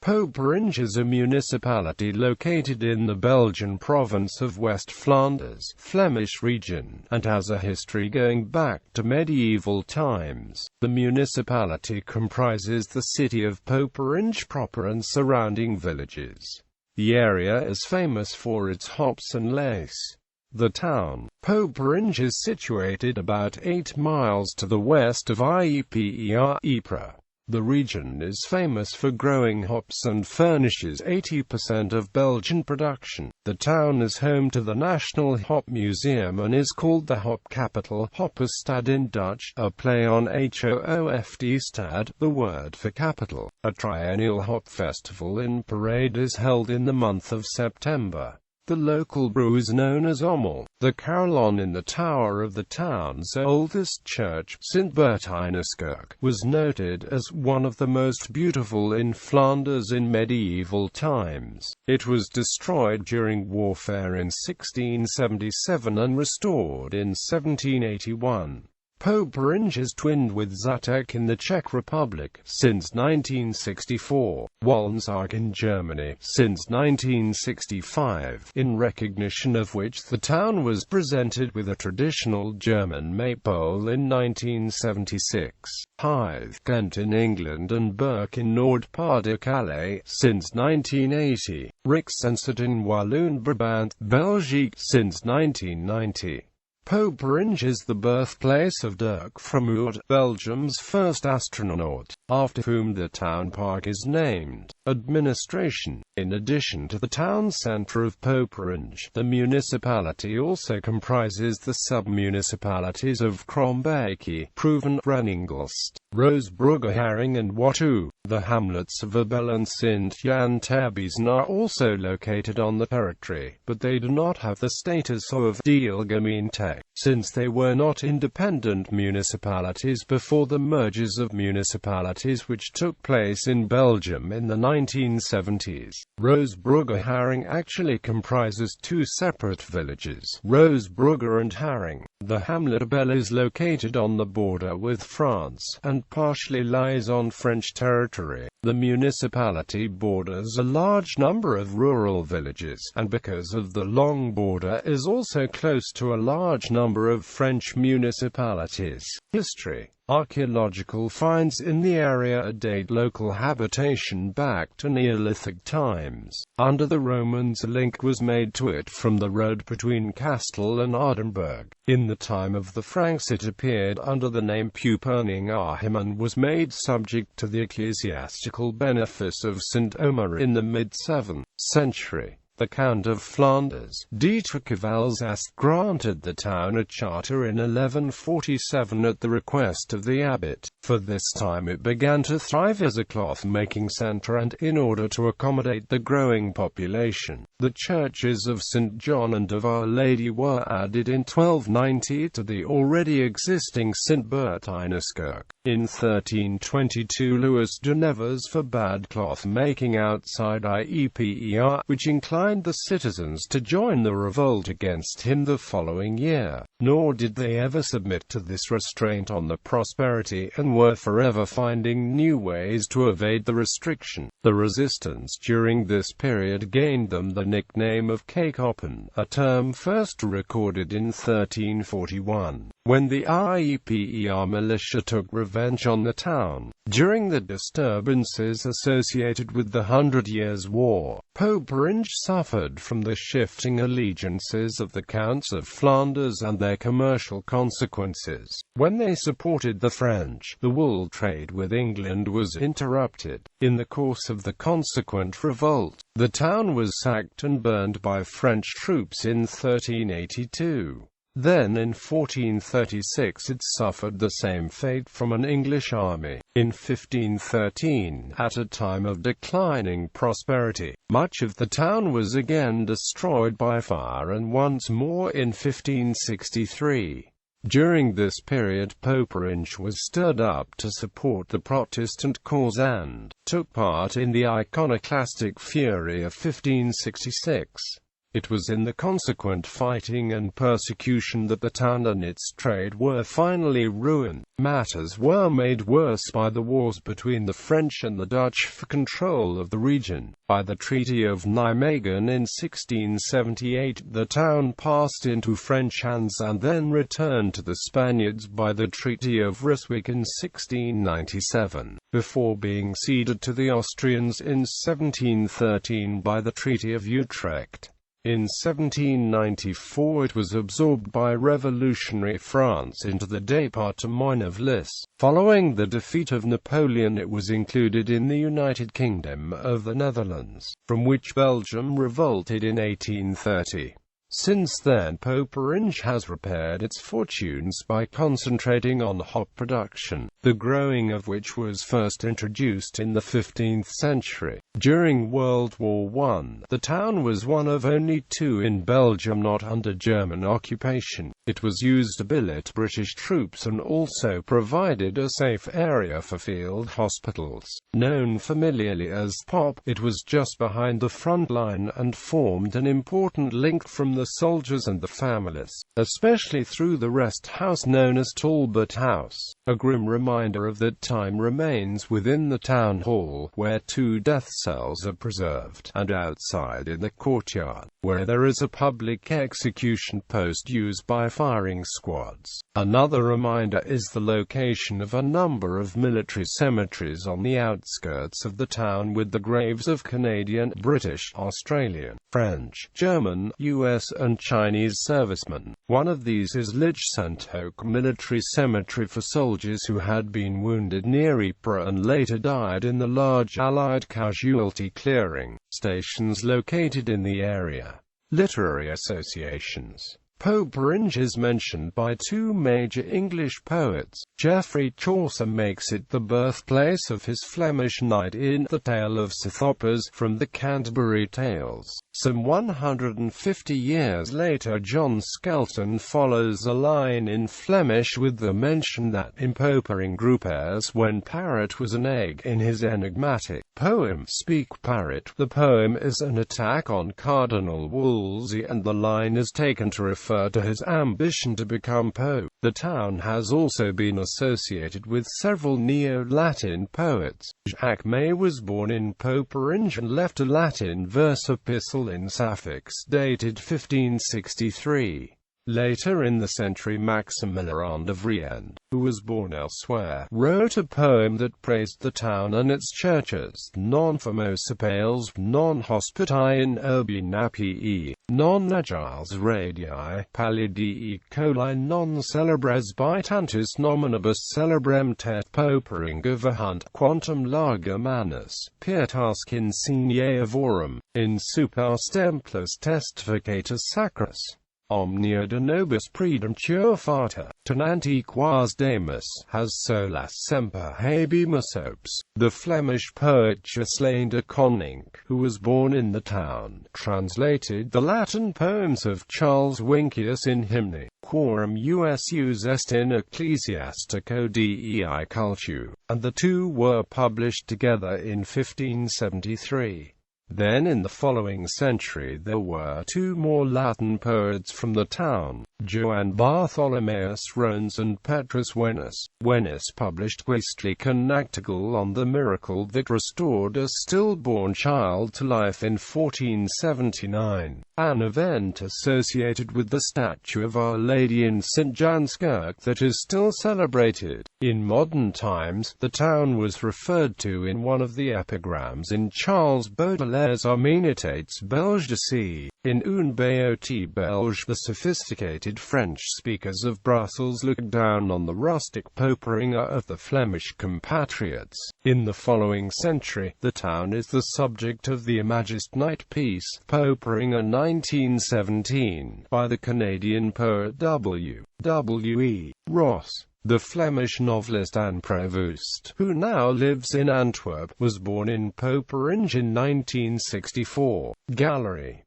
Poperinge is a municipality located in the Belgian province of West Flanders, Flemish Region, and has a history going back to medieval times. The municipality comprises the city of Poperinge proper and surrounding villages. The area is famous for its hops and lace. The town, Poperinge, is situated about 8 miles to the west of Ypres. The region is famous for growing hops and furnishes 80% of Belgian production. The town is home to the National Hop Museum and is called the Hop Capital, Hoppenstad in Dutch, a play on Hoofdstad, the word for capital. A triennial hop festival in parade is held in the month of September. The local brew is known as Ommel. The carillon in the tower of the town's oldest church, Sint-Bertijnskerk, was noted as one of the most beautiful in Flanders in medieval times. It was destroyed during warfare in 1677 and restored in 1781. Poperinge is twinned with Zirkel in the Czech Republic since 1964, Walnsarg in Germany since 1965, in recognition of which the town was presented with a traditional German maypole in 1976. Hythe, Kent in England and Berk in Noord-Pas-de-Calais since 1980, Rixensert in Walloon-Brabant, Belgique since 1990. Poperinge is the birthplace of Dirk Verwoerd, Belgium's first astronaut, after whom the town park is named. Administration. In addition to the town centre of Poperinge, the municipality also comprises the sub-municipalities of Krombeek, Proeven, Reninghelst, Roosbrugge, Haring and Wattou. The hamlets of Abel and Sint-Jan Terbezen are also located on the territory, but they do not have the status of deelgemeente, since they were not independent municipalities before the mergers of municipalities which took place in Belgium in the 1970s. Roosbrugge Haring actually comprises two separate villages, Roosbrugge and Haring. The hamlet Abel is located on the border with France, and partially lies on French territory. The municipality borders a large number of rural villages, and because of the long border is also close to a large number of French municipalities. History. Archaeological finds in the area date local habitation back to Neolithic times. Under the Romans a link was made to it from the road between Castel and Aardenburg. In the time of the Franks it appeared under the name Poperinge and was made subject to the ecclesiastical benefice of St. Omer in the mid-7th century. The Count of Flanders, Dietrich of Alsace, granted the town a charter in 1147 at the request of the abbot. For this time it began to thrive as a cloth-making centre, and in order to accommodate the growing population, the churches of St. John and of Our Lady were added in 1290 to the already existing Sint-Bertijnskerk. In 1322 Louis de Nevers forbade cloth-making outside Ypres, which inclined the citizens to join the revolt against him the following year. Nor did they ever submit to this restraint on their prosperity, and were forever finding new ways to evade the restriction. The resistance during this period gained them the nickname of Kakeoppen, a term first recorded in 1341, when the Ypres militia took revenge on the town. During the disturbances associated with the 100 Years' War, Poperinge suffered from the shifting allegiances of the Counts of Flanders and their commercial consequences. When they supported the French, the wool trade with England was interrupted. In the course of the consequent revolt, the town was sacked and burned by French troops in 1382. Then in 1436 it suffered the same fate from an English army. In 1513, at a time of declining prosperity, much of the town was again destroyed by fire, and once more in 1563. During this period Poperinge was stirred up to support the Protestant cause and took part in the iconoclastic fury of 1566. It was in the consequent fighting and persecution that the town and its trade were finally ruined. Matters were made worse by the wars between the French and the Dutch for control of the region. By the Treaty of Nijmegen in 1678, the town passed into French hands and then returned to the Spaniards by the Treaty of Ryswick in 1697, before being ceded to the Austrians in 1713 by the Treaty of Utrecht. In 1794 it was absorbed by revolutionary France into the département of Lys. Following the defeat of Napoleon it was included in the United Kingdom of the Netherlands, from which Belgium revolted in 1830. Since then Poperinge has repaired its fortunes by concentrating on hop production, the growing of which was first introduced in the 15th century. During World War I, the town was one of only two in Belgium not under German occupation. It was used to billet British troops and also provided a safe area for field hospitals. Known familiarly as Pop, it was just behind the front line and formed an important link from the soldiers and the families, especially through the rest house known as Talbot House. A grim reminder of that time remains within the town hall, where two death cells are preserved, and outside in the courtyard, where there is a public execution post used by firing squads. Another reminder is the location of a number of military cemeteries on the outskirts of the town with the graves of Canadian, British, Australian, French, German, US and Chinese servicemen. One of these is Lich Santok Military Cemetery for soldiers who had been wounded near Ypres and later died in the large Allied casualty clearing stations located in the area. Literary associations. Poperinge is mentioned by two major English poets. Geoffrey Chaucer makes it the birthplace of his Flemish knight in The Tale of Sithopus from the Canterbury Tales. Some 150 years later John Skelton follows a line in Flemish with the mention that in Poperinge grew pears when parrot was an egg in his enigmatic poem Speak Parrot. The poem is an attack on Cardinal Wolsey and the line is taken to refer to his ambition to become Pope. The town has also been associated with several Neo-Latin poets. Jacques May was born in Poperinge and left a Latin verse epistle in Sapphics dated 1563. Later in the century Maximilien de Vriend, who was born elsewhere, wrote a poem that praised the town and its churches. Non famosipales, non hospitae in urbi napii, non agiles radii, pallidii coli non celebres bitantus nominibus celebrem tet Poperinge verhunt, quantum larga manus, pietas insigne avorum, in supas templis testificatus sacris. Omnia de nobis predemture fata, tenanti quas demus, has solas semper habemus opes. The Flemish poet Ghislain de Koninck, who was born in the town, translated the Latin poems of Charles Winkius in Hymni, quorum usus est in ecclesiastico dei cultu, and the two were published together in 1573. Then in the following century there were two more Latin poets from the town, Johann Bartholomeus Rones and Petrus Wenus. Wenus published Geistliche Nachtigall on the miracle that restored a stillborn child to life in 1479, an event associated with the statue of Our Lady in St. Janskirk that is still celebrated. In modern times, the town was referred to in one of the epigrams in Charles Baudelaire's Arménitates Belges.The. In Un Béot Belge, the sophisticated French speakers of Brussels looked down on the rustic Poperinge of the Flemish compatriots. In the following century, the town is the subject of the Imagist Night piece, Poperinge 1917, by the Canadian poet W. W. Ross. The Flemish novelist Anne Prévost, who now lives in Antwerp, was born in Poperinge in 1964. Gallery.